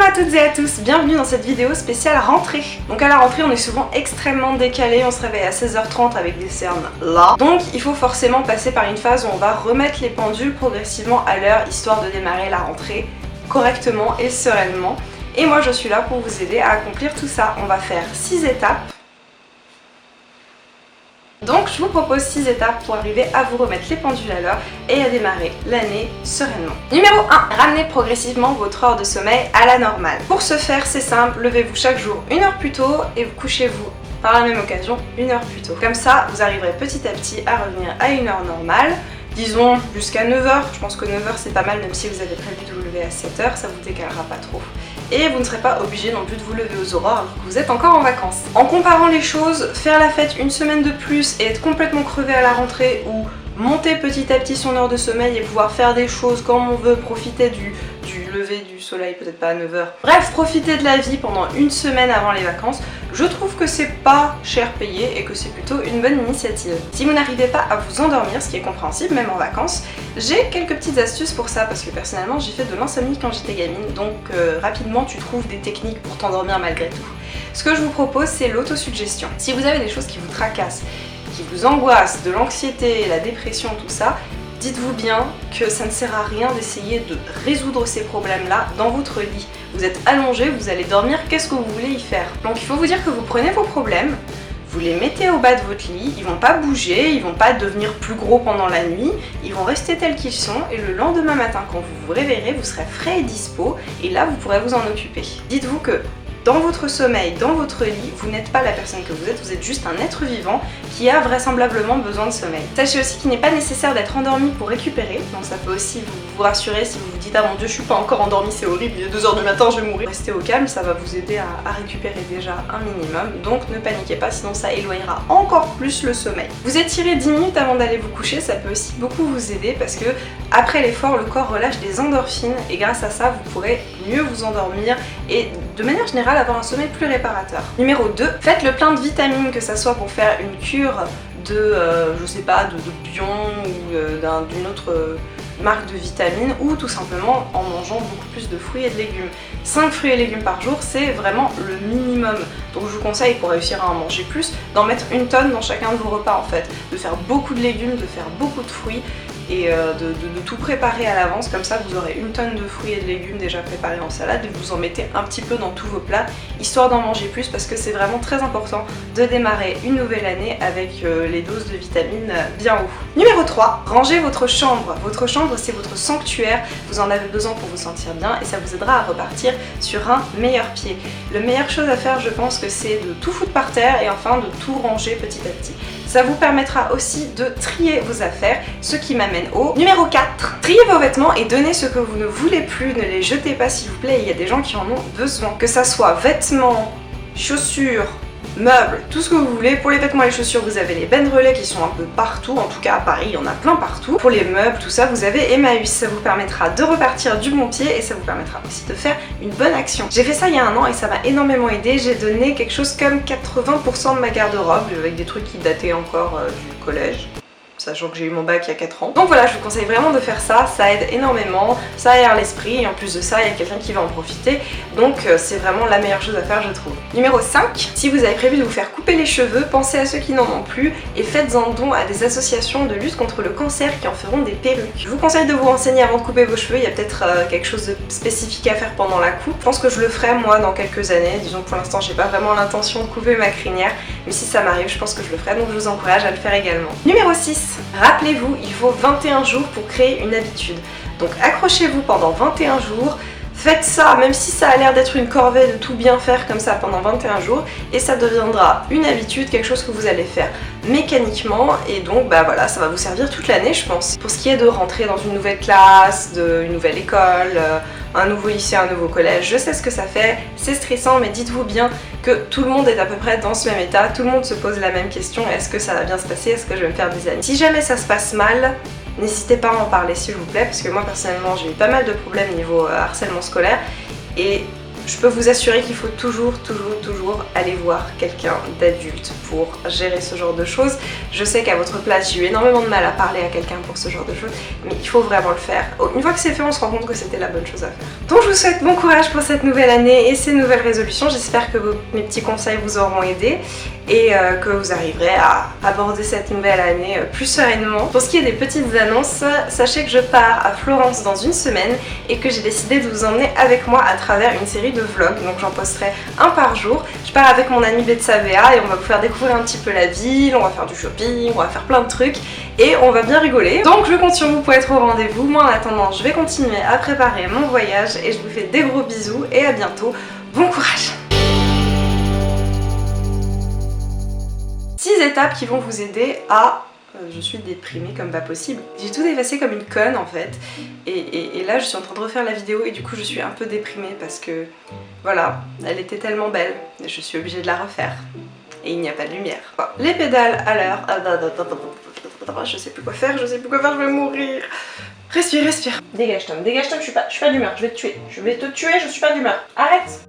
à toutes et à tous, bienvenue dans cette vidéo spéciale rentrée. Donc à la rentrée on est souvent extrêmement décalé, on se réveille à 16h30 avec des cernes là. Donc il faut forcément passer par une phase où on va remettre les pendules progressivement à l'heure, histoire de démarrer la rentrée correctement et sereinement. Et moi je suis là pour vous aider à accomplir tout ça. On va faire 6 étapes. Donc je vous propose 6 étapes pour arriver à vous remettre les pendules à l'heure et à démarrer l'année sereinement. Numéro 1, ramenez progressivement votre heure de sommeil à la normale. Pour ce faire, c'est simple, levez-vous chaque jour 1 heure plus tôt et vous couchez-vous par la même occasion 1 heure plus tôt. Comme ça, vous arriverez petit à petit à revenir à une heure normale. Disons jusqu'à 9h, je pense que 9h c'est pas mal, même si vous avez prévu de vous lever à 7h, ça vous décalera pas trop. Et vous ne serez pas obligé non plus de vous lever aux aurores alors que vous êtes encore en vacances. En comparant les choses, faire la fête une semaine de plus et être complètement crevé à la rentrée, ou monter petit à petit son heure de sommeil et pouvoir faire des choses comme on veut, profiter du lever du soleil, peut-être pas à 9h. Bref, profiter de la vie pendant une semaine avant les vacances, je trouve que c'est pas cher payé et que c'est plutôt une bonne initiative. Si vous n'arrivez pas à vous endormir, ce qui est compréhensible même en vacances, j'ai quelques petites astuces pour ça parce que personnellement j'ai fait de l'insomnie quand j'étais gamine, donc rapidement tu trouves des techniques pour t'endormir malgré tout. Ce que je vous propose, c'est l'autosuggestion. Si vous avez des choses qui vous tracassent, qui vous angoissent, de l'anxiété, la dépression, tout ça, dites-vous bien que ça ne sert à rien d'essayer de résoudre ces problèmes-là dans votre lit. Vous êtes allongé, vous allez dormir, qu'est-ce que vous voulez y faire? Donc il faut vous dire que vous prenez vos problèmes, vous les mettez au bas de votre lit, ils vont pas bouger, ils vont pas devenir plus gros pendant la nuit, ils vont rester tels qu'ils sont et le lendemain matin quand vous vous réveillerez, vous serez frais et dispo et là vous pourrez vous en occuper. Dites-vous que dans votre sommeil, dans votre lit, vous n'êtes pas la personne que vous êtes juste un être vivant qui a vraisemblablement besoin de sommeil. Sachez aussi qu'il n'est pas nécessaire d'être endormi pour récupérer, donc ça peut aussi vous rassurer si vous vous dites « Ah mon dieu, je suis pas encore endormi, c'est horrible, il est 2h du matin, je vais mourir ». Restez au calme, ça va vous aider à récupérer déjà un minimum, donc ne paniquez pas, sinon ça éloignera encore plus le sommeil. Vous étirez 10 minutes avant d'aller vous coucher, ça peut aussi beaucoup vous aider parce que après l'effort, le corps relâche des endorphines et grâce à ça, vous pourrez mieux vous endormir et de manière générale avoir un sommeil plus réparateur. Numéro 2, faites le plein de vitamines, que ça soit pour faire une cure de, je sais pas, de Bion ou d'une autre marque de vitamines ou tout simplement en mangeant beaucoup plus de fruits et de légumes. 5 fruits et légumes par jour, c'est vraiment le minimum. Donc je vous conseille, pour réussir à en manger plus, d'en mettre 1 tonne dans chacun de vos repas en fait. De faire beaucoup de légumes, de faire beaucoup de fruits et de tout préparer à l'avance, comme ça vous aurez 1 tonne de fruits et de légumes déjà préparés en salade et vous en mettez un petit peu dans tous vos plats, histoire d'en manger plus parce que c'est vraiment très important de démarrer une nouvelle année avec les doses de vitamines bien haut. Numéro 3, rangez votre chambre. Votre chambre c'est votre sanctuaire, vous en avez besoin pour vous sentir bien et ça vous aidera à repartir sur un meilleur pied. La meilleure chose à faire je pense que c'est de tout foutre par terre et enfin de tout ranger petit à petit. Ça vous permettra aussi de trier vos affaires, ce qui m'amène au numéro 4. Triez vos vêtements et donnez ce que vous ne voulez plus, ne les jetez pas s'il vous plaît, il y a des gens qui en ont besoin. Que ça soit vêtements, chaussures, meubles, tout ce que vous voulez. Pour les vêtements et les chaussures, vous avez les Ben Relais qui sont un peu partout, en tout cas à Paris, il y en a plein partout. Pour les meubles, tout ça, vous avez Emmaüs, ça vous permettra de repartir du bon pied et ça vous permettra aussi de faire une bonne action. J'ai fait ça il y a 1 an et ça m'a énormément aidé, j'ai donné quelque chose comme 80% de ma garde-robe avec des trucs qui dataient encore du collège. Sachant que j'ai eu mon bac il y a 4 ans. Donc voilà, je vous conseille vraiment de faire ça, ça aide énormément, ça aère l'esprit et en plus de ça, il y a quelqu'un qui va en profiter. Donc c'est vraiment la meilleure chose à faire je trouve. Numéro 5, si vous avez prévu de vous faire couper les cheveux, pensez à ceux qui n'en ont plus et faites-en don à des associations de lutte contre le cancer qui en feront des perruques. Je vous conseille de vous renseigner avant de couper vos cheveux, il y a peut-être quelque chose de spécifique à faire pendant la coupe. Je pense que je le ferai moi dans quelques années, disons que pour l'instant j'ai pas vraiment l'intention de couper ma crinière, mais si ça m'arrive je pense que je le ferai, donc je vous encourage à le faire également. Numéro 6. Rappelez-vous, il faut 21 jours pour créer une habitude. Donc accrochez-vous pendant 21 jours, faites ça, même si ça a l'air d'être une corvée de tout bien faire comme ça pendant 21 jours, et ça deviendra une habitude, quelque chose que vous allez faire mécaniquement, et donc bah voilà, ça va vous servir toute l'année je pense. Pour ce qui est de rentrer dans une nouvelle classe, une nouvelle école, un nouveau lycée, un nouveau collège, je sais ce que ça fait, c'est stressant, mais dites-vous bien que tout le monde est à peu près dans ce même état, tout le monde se pose la même question, est-ce que ça va bien se passer, est-ce que je vais me faire des amis? Si jamais ça se passe mal, n'hésitez pas à en parler s'il vous plaît, parce que moi personnellement j'ai eu pas mal de problèmes niveau harcèlement scolaire, et Je peux vous assurer qu'il faut toujours aller voir quelqu'un d'adulte pour gérer ce genre de choses. Je sais qu'à votre place, j'ai eu énormément de mal à parler à quelqu'un pour ce genre de choses, mais il faut vraiment le faire. Une fois que c'est fait, on se rend compte que c'était la bonne chose à faire. Donc je vous souhaite bon courage pour cette nouvelle année et ces nouvelles résolutions. J'espère que mes petits conseils vous auront aidé et que vous arriverez à aborder cette nouvelle année plus sereinement. Pour ce qui est des petites annonces, sachez que je pars à Florence dans une semaine et que j'ai décidé de vous emmener avec moi à travers une série de vlogs, donc j'en posterai un par jour. Je pars avec mon ami Betsavea et on va vous faire découvrir un petit peu la ville, on va faire du shopping, on va faire plein de trucs et on va bien rigoler. Donc je compte sur vous pour être au rendez-vous. Moi en attendant, je vais continuer à préparer mon voyage et je vous fais des gros bisous et à bientôt. Bon courage! 6 étapes qui vont vous aider à... je suis déprimée comme pas possible. J'ai tout effacé comme une conne en fait. Et là je suis en train de refaire la vidéo et du coup je suis un peu déprimée parce que voilà, elle était tellement belle et je suis obligée de la refaire. Et il n'y a pas de lumière. Bon, les pédales à l'heure. Je sais plus quoi faire, je vais mourir. Respire, respire. Dégage Tom, je suis pas d'humeur, je vais te tuer. Je vais te tuer, je suis pas d'humeur. Arrête!